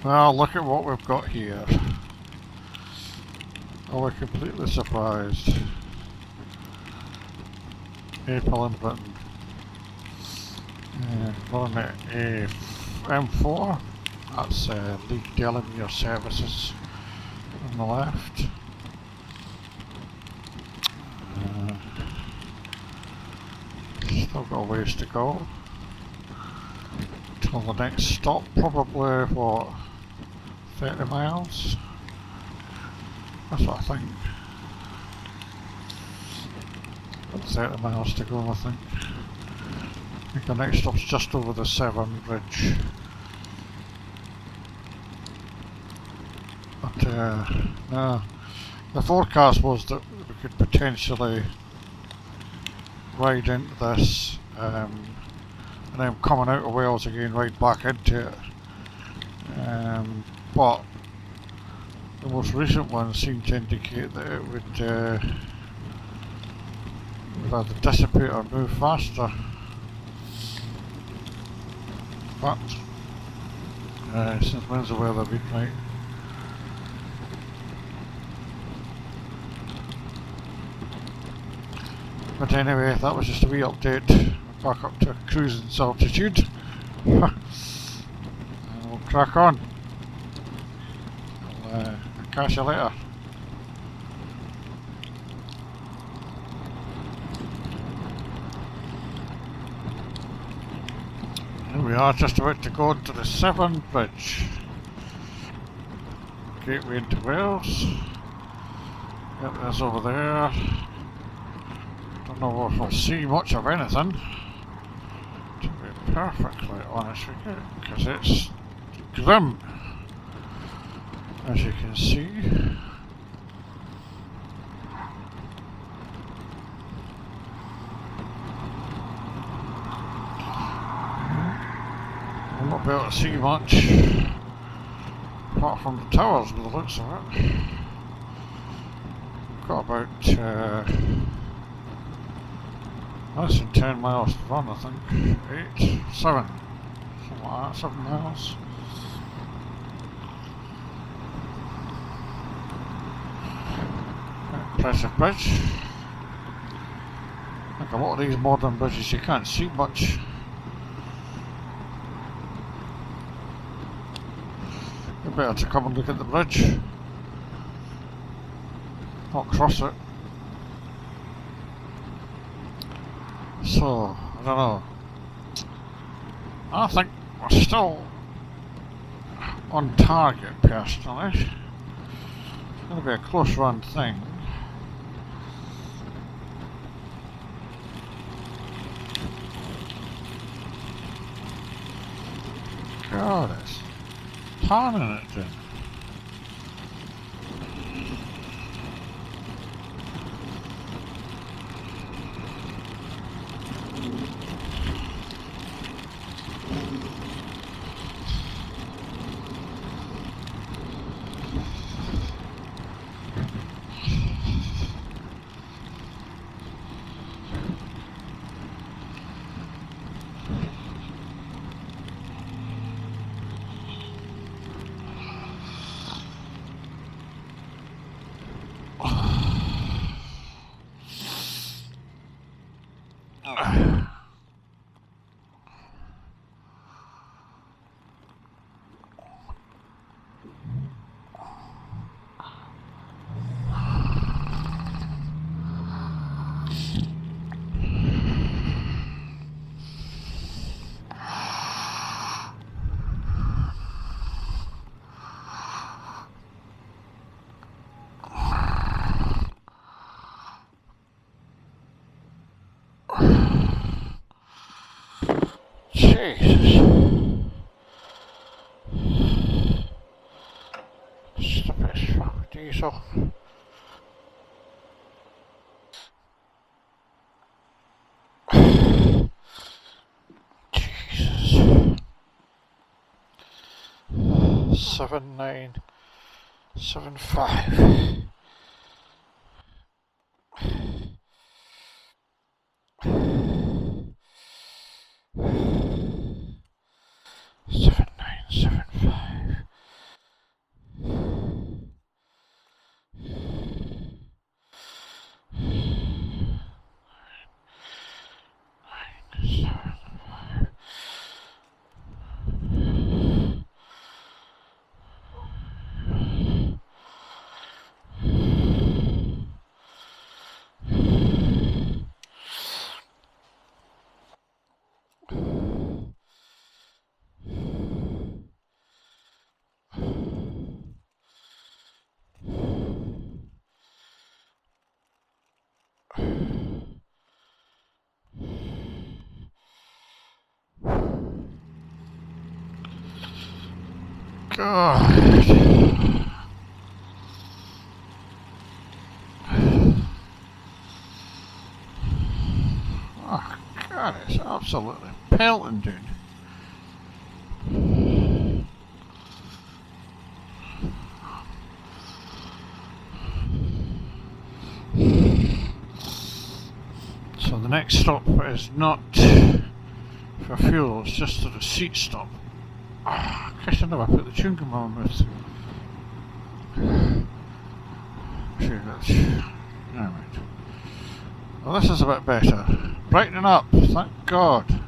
Well, look at what we've got here. Oh, we're completely surprised. April and Britain. Running at a M4. That's League Delamere Services on the left. Still got a ways to go till the next stop, probably what, 30 miles? That's what I think. Got 30 miles to go, I think. I think the next stop's just over the Severn Bridge. But no, the forecast was that we could potentially ride into this and then coming out of Wales again, right back into it. But the most recent one seemed to indicate that it would either dissipate or move faster. But since when's the weather been right? But anyway, that was just a wee update. Back up to cruising altitude. And we'll crack on. I'll catch you later. Here we are, just about to go into the Severn Bridge. Gateway into Wales. Yep, there's over there. Don't know if we'll see much of anything, to be perfectly honest with you, because it's grim, as you can see. We'll not be able to see much, apart from the towers by the looks of it. Got about less than 10 miles to run, I think. 8, 7, something like that, 7 miles. Impressive bridge. Like a lot of these modern bridges, you can't see much. You're better to come and look at the bridge, not cross it. So, I don't know. I think we're still on target, personally. It's going to be a close run thing. God, it's turning it then. Jesus. Stupid fucking diesel. Jesus. 7975. God. Oh God, it's absolutely pelting, dude. So the next stop is not for fuel, it's just a receipt stop. I guess I never put the chewing gum on with. Alright. Well, this is a bit better. Brightening up, thank God.